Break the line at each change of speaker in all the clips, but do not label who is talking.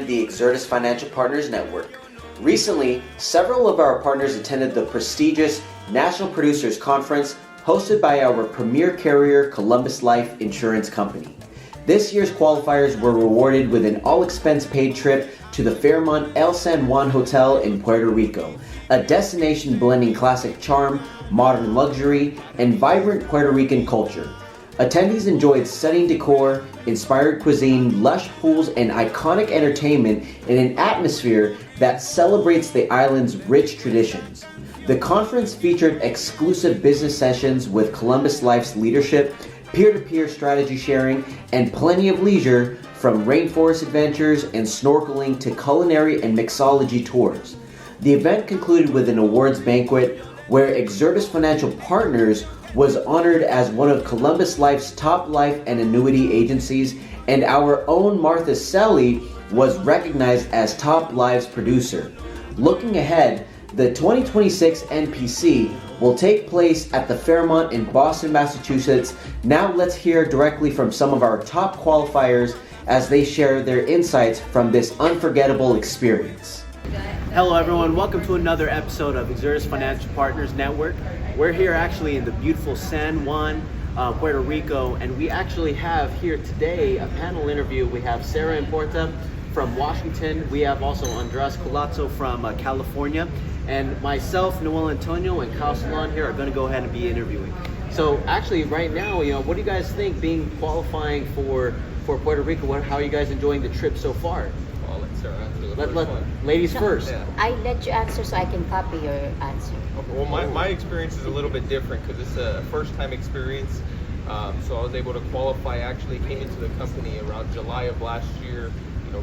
the Exertis Financial Partners Network. Recently, several of our partners attended the prestigious National Producers Conference hosted by our premier carrier, Columbus Life Insurance Company. This year's qualifiers were rewarded with an all-expense-paid trip to the Fairmont El San Juan Hotel in Puerto Rico, a destination blending classic charm, modern luxury, and vibrant Puerto Rican culture. Attendees enjoyed stunning decor, inspired cuisine, lush pools, and iconic entertainment in an atmosphere that celebrates the island's rich traditions. The conference featured exclusive business sessions with Columbus Life's leadership, peer-to-peer strategy sharing, and plenty of leisure from rainforest adventures and snorkeling to culinary and mixology tours. The event concluded with an awards banquet where Exertis Financial Partners was honored as one of Columbus Life's top life and annuity agencies, and our own Martha Selly was recognized as top lives producer. Looking ahead, the 2026 NPC will take place at the Fairmont in Boston, Massachusetts. Now let's hear directly from some of our top qualifiers as they share their insights from this unforgettable experience. Hello everyone, welcome to another episode of Exertis Financial Partners Network. We're here actually in the beautiful San Juan, Puerto Rico, and we actually have here today a panel interview. We have Sarah and Puerto from Washington. We have also Andres Colazzo from California, and myself, Noel Antonio, and Kyle Salon here are going to go ahead and be interviewing. So actually right now, what do you guys think being qualifying for Puerto Rico? How are you guys enjoying the trip so far?
I'll let Sarah answer the first one.
Ladies first.
Yeah. I let you answer so I can copy your answer.
Okay, well, my experience is a little bit different because it's a first-time experience. So I was able to qualify. I actually came into the company around July of last year.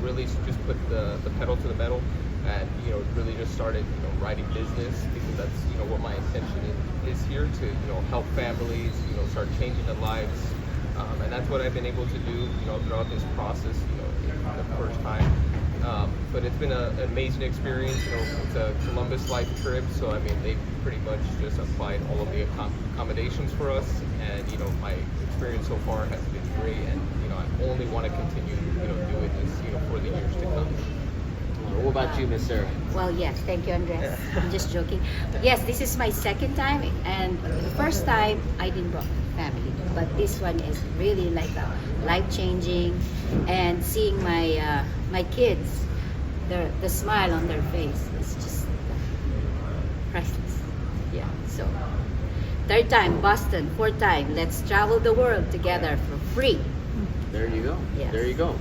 Really just put the pedal to the metal, and really just started writing business because that's what my intention is here to help families start changing their lives, and that's what I've been able to do throughout this process the first time. But it's been an amazing experience. It's a Columbus Life trip, so I mean they pretty much just applied all of the accommodations for us, and my experience so far has been great, and I only want to continue doing this for the years to come.
What about you, Miss Sarah?
Well, yes, thank you, Andres. I'm just joking. Yes, this is my second time, and the first time I didn't bring family, but this one is really like a life-changing, and seeing my kids, the smile on their face is just priceless. Yeah. So third time Boston, fourth time let's travel the world together for free.
There you go.
Yes.
There you go.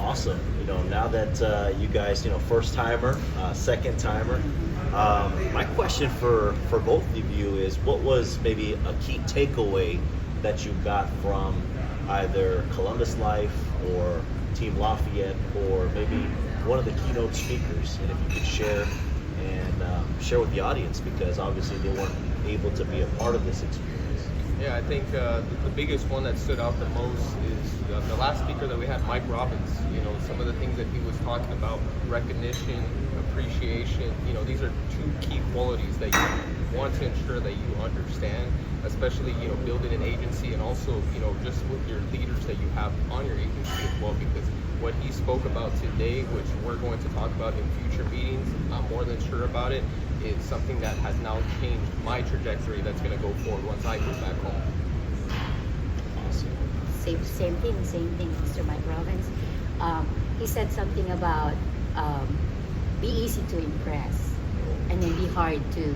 Awesome. Now that you guys, first timer, second timer, my question for both of you is, what was maybe a key takeaway that you got from either Columbus Life or Team Lafayette, or maybe one of the keynote speakers, and if you could share share with the audience, because obviously they weren't able to be a part of this experience.
Yeah, I think the biggest one that stood out the most is the last speaker that we had, Mike Robbins. Some of the things that he was talking about, recognition, appreciation. These are two key qualities that you want to ensure that you understand, especially building an agency, and also just with your leaders that you have on your agency as well. Because what he spoke about today, which we're going to talk about in future meetings, I'm more than sure about it, is something that has now changed my trajectory that's going to go forward once I move back home.
Awesome. Same thing, Mr. Mike Robbins. He said something about be easy to impress and then be hard to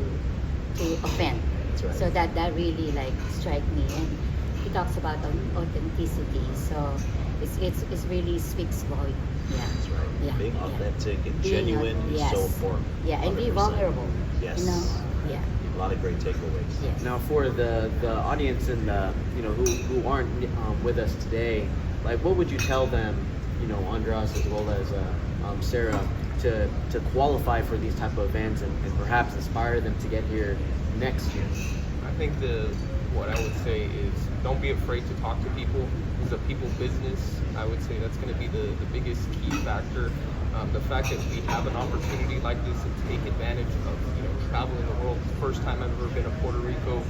offend.
That's right.
So that really struck me. And he talks about authenticity. So it's really speaks volume. Yeah.
That's right.
Yeah.
Being authentic and
Being
genuine is so important.
Yeah, and be
100%.
vulnerable.
Yes.
Yeah.
A lot of great takeaways.
Yes.
Now, for the audience and who aren't with us today, what would you tell them, Andras as well as Sarah, to qualify for these type of events and perhaps inspire them to get here next year?
I think what I would say is, don't be afraid to talk to people. It's a people business. I would say that's going to be the biggest key factor. The fact that we have an opportunity like this to take advantage of traveling the world. First time I've ever been to Puerto Rico.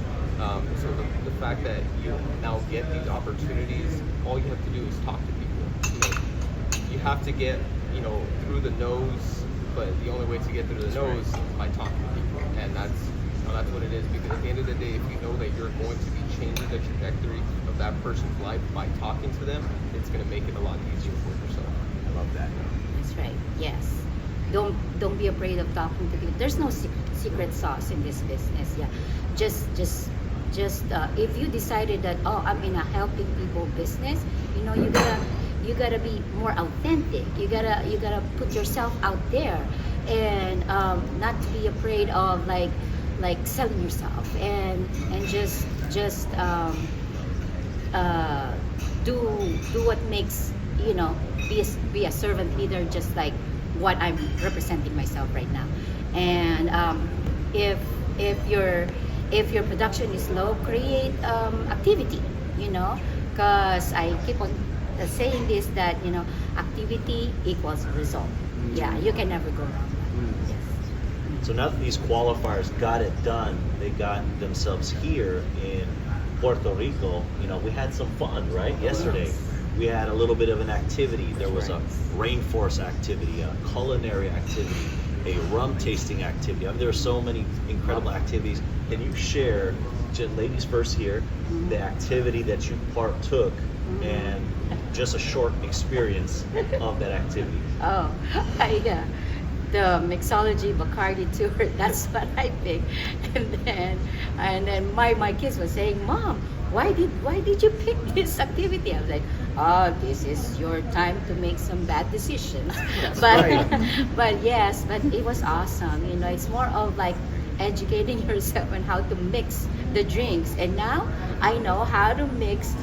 So the fact that you now get these opportunities, all you have to do is talk to people. You have to get through the nose. But the only way to get through the nose is by talking to people, and that's what it is. Because at the end of the day, if you know that you're going to be changing the trajectory of that person's life by talking to them, it's going to make it a lot easier for yourself.
I love that.
That's right. Yes. Don't be afraid of talking to people. There's no secret sauce in this business. Yeah. Just if you decided that, oh, I'm in a helping people business, you gotta be more authentic. You gotta put yourself out there, and not to be afraid of like selling yourself, and just do what makes, be a servant leader, just like what I'm representing myself right now. And if your production is low, create activity, because I keep on saying this, that activity equals result. Yeah, you can never go wrong. Yes.
So now that these qualifiers got it done, they got themselves here in Puerto Rico. We had some fun, right? Yesterday, we had a little bit of an activity. There was a rainforest activity, a culinary activity, a rum tasting activity. I mean, there are so many incredible activities. Can you share, ladies first here, the activity that you partook and just a short experience of that activity?
Oh, the mixology Bacardi tour. That's what I picked, and then my kids were saying, "Mom, why did you pick this activity?" I was like, "Oh, this is your time to make some bad decisions." But but it was awesome. It's more of like educating yourself on how to mix the drinks, and now I know how to mix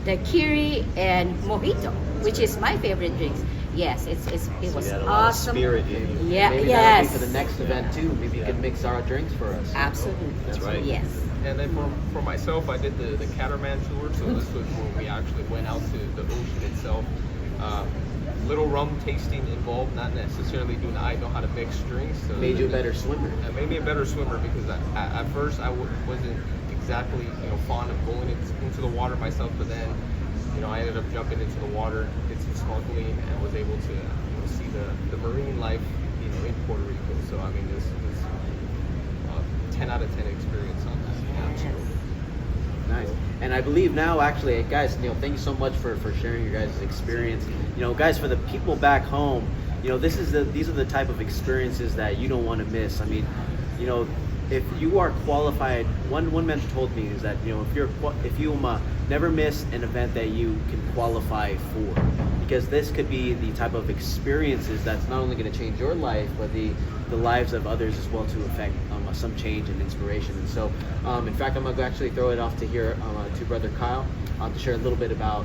the kiri and mojito, which is my favorite drinks. Yes, it was
you had a
awesome.
lot of spirit in you.
Yeah,
Maybe
yes.
that'll be for the next event too. Maybe you can mix our drinks for us.
Absolutely.
That's right.
Yes.
And then for myself, I did the catamaran tour. So this was where we actually went out to the ocean itself. Little rum tasting involved, not necessarily doing I know how to mix drinks. So
Made you a better swimmer.
It made me a better swimmer, because at first I wasn't exactly fond of going into the water myself, but then I ended up jumping into the water, did some snorkeling, and was able to see the marine life in Puerto Rico. So I mean, this was a 10 out of 10 experience on that. Absolutely.
Nice. And I believe now, actually, guys, thank you so much for sharing your guys' experience. Guys, for the people back home, these are the type of experiences that you don't want to miss. I mean, if you are qualified, one mentor told me is that if you never miss an event that you can qualify for, because this could be the type of experiences that's not only going to change your life, but the lives of others as well, to affect some change and inspiration. And so, in fact, I'm going to actually throw it off to here to Brother Kyle to share a little bit about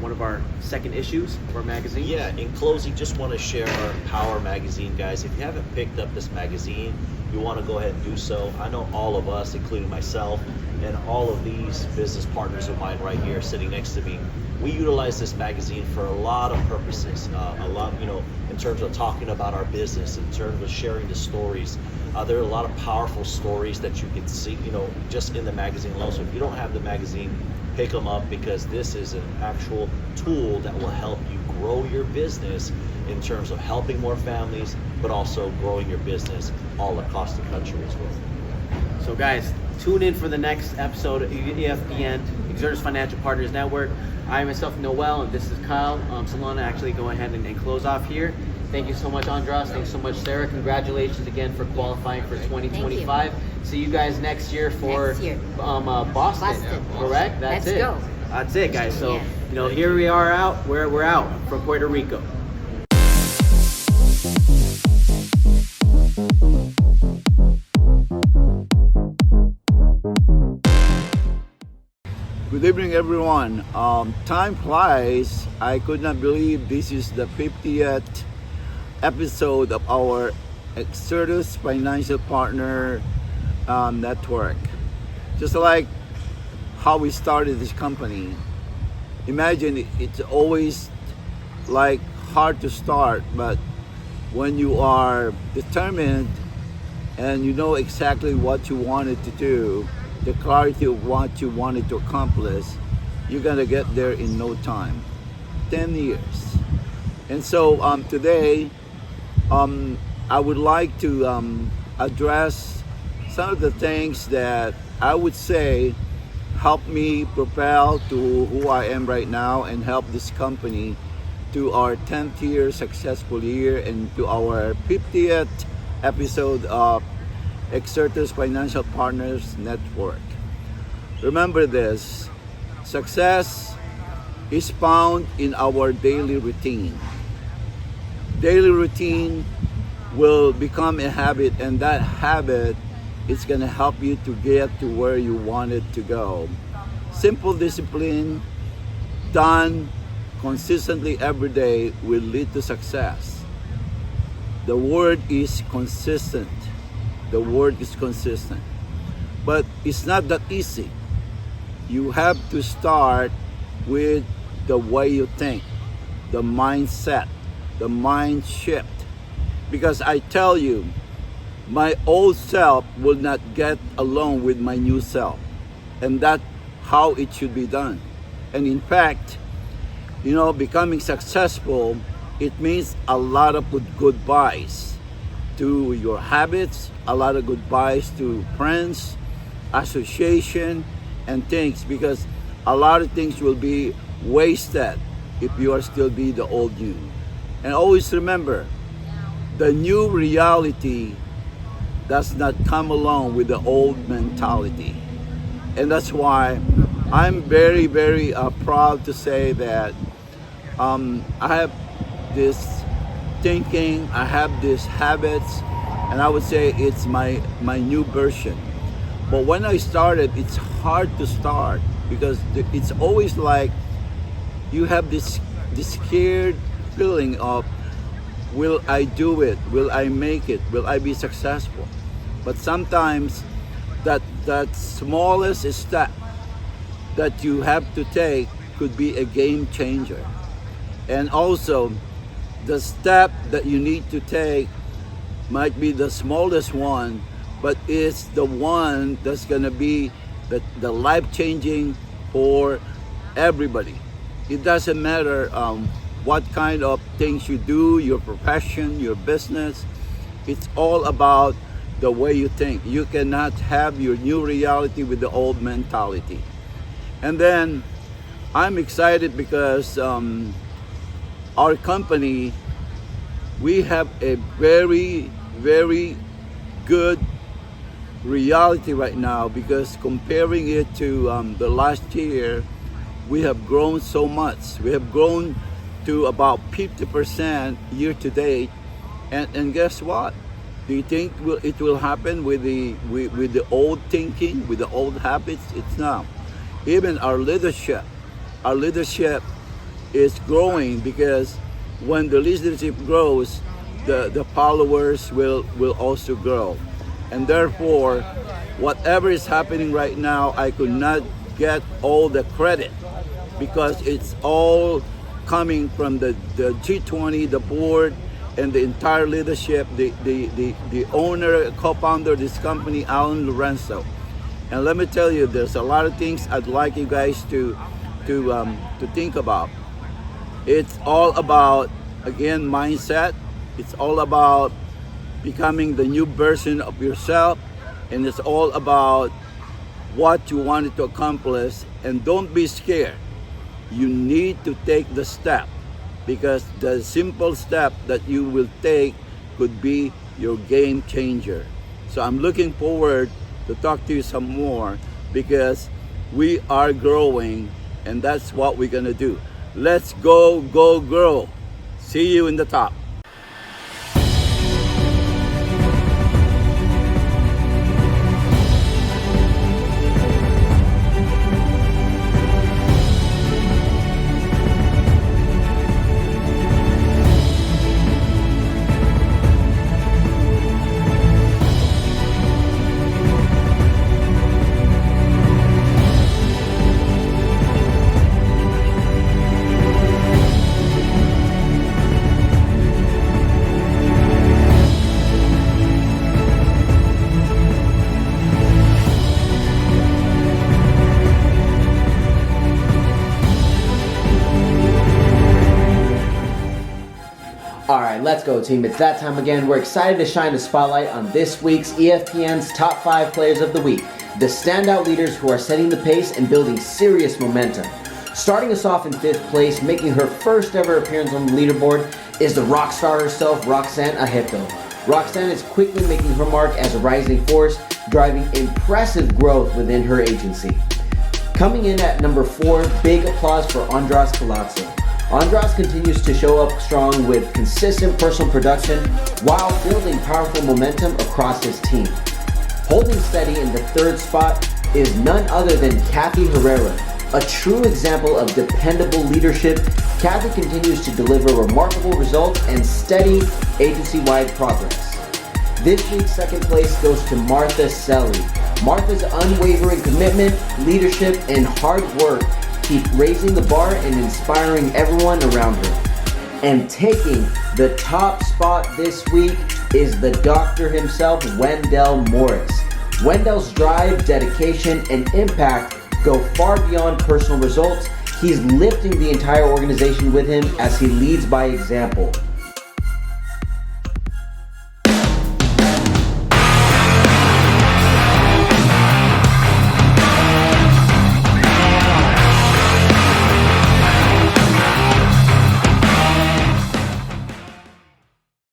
one of our second issues of our magazine.
Yeah, in closing, just want to share our Power magazine, guys. If you haven't picked up this magazine, you want to go ahead and do so. I know all of us, including myself, and all of these business partners of mine right here sitting next to me, we utilize this magazine for a lot of purposes. A lot, in terms of talking about our business, in terms of sharing the stories. There are a lot of powerful stories that you can see, just in the magazine alone. So if you don't have the magazine, pick them up, because this is an actual tool that will help you grow your business in terms of helping more families, but also growing your business all across the country as well.
So guys, tune in for the next episode of EFPN, Exertus Financial Partners Network. I myself, Noel, and this is Kyle. Solana, actually go ahead and close off here. Thank you so much, Andras. Thanks so much, Sarah. Congratulations again for qualifying for 2025. See you guys next year for Boston. Correct?
Let's go.
That's it, guys. So, here we are out. We're out from Puerto Rico.
Good evening, everyone. Time flies. I could not believe this is the 50th episode of our Exertus Financial Partner Network. Just like how we started this company. Imagine it's always like hard to start, but when you are determined and you know exactly what you wanted to do, the clarity of what you wanted to accomplish, you're gonna get there in no time. 10 years. And so today, I would like to address some of the things that I would say help me propel to who I am right now and help this company to our 10th year successful year and to our 50th episode of Exertus Financial Partners Network. Remember this, success is found in our daily routine. Daily routine will become a habit, and that habit is going to help you to get to where you wanted to go. Simple discipline done consistently every day will lead to success. The word is consistent. The word is consistent. But it's not that easy. You have to start with the way you think, the mindset, the mind shift. Because I tell you, my old self will not get along with my new self. And that's how it should be done. And in fact, becoming successful, it means a lot of goodbyes to your habits, a lot of goodbyes to friends, association, and things, because a lot of things will be wasted if you are still be the old you. And always remember, the new reality does not come along with the old mentality. And that's why I'm very, very proud to say that I have this thinking, I have these habits, and I would say it's my new version. But when I started, it's hard to start because it's always like you have this scared feeling of, will I do it? Will I make it? Will I be successful? But sometimes that smallest step that you have to take could be a game changer. And also, the step that you need to take might be the smallest one, but it's the one that's gonna be the life-changing for everybody. It doesn't matter what kind of things you do, your profession, your business. It's all about the way you think. You cannot have your new reality with the old mentality. And then I'm excited because our company, we have a very, very good reality right now, because comparing it to the last year, we have grown so much. We have grown to about 50% year to date. And guess what? Do you think it will happen with the old thinking, with the old habits? It's not. Even our leadership is growing, because when the leadership grows, the followers will also grow. And therefore, whatever is happening right now, I could not get all the credit, because it's all coming from the G20, the board, and the entire leadership, the owner, co-founder of this company, Alan Lorenzo. And let me tell you, there's a lot of things I'd like you guys to think about. It's all about, again, mindset. It's all about becoming the new version of yourself, and it's all about what you wanted to accomplish. And don't be scared. You need to take the step, because the simple step that you will take could be your game changer. So I'm looking forward to talk to you some more, because we are growing, and that's what we're gonna do. Let's go, grow. See you in the top.
go, team. It's that time again. We're excited to shine the spotlight on this week's EFPN's Top 5 Players of the Week, the standout leaders who are setting the pace and building serious momentum. Starting us off in 5th place, making her first ever appearance on the leaderboard, is the rock star herself, Roxanne Ajeto. Roxanne is quickly making her mark as a rising force, driving impressive growth within her agency. Coming in at number 4, big applause for Andras Palazzo. Andras continues to show up strong with consistent personal production while building powerful momentum across his team. Holding steady in the 3rd spot is none other than Kathy Herrera. A true example of dependable leadership, Kathy continues to deliver remarkable results and steady agency-wide progress. This week's 2nd place goes to Martha Selly. Martha's unwavering commitment, leadership, and hard work keep raising the bar and inspiring everyone around her. And taking the top spot this week is the doctor himself, Wendell Morris. Wendell's drive, dedication, and impact go far beyond personal results. He's lifting the entire organization with him as he leads by example.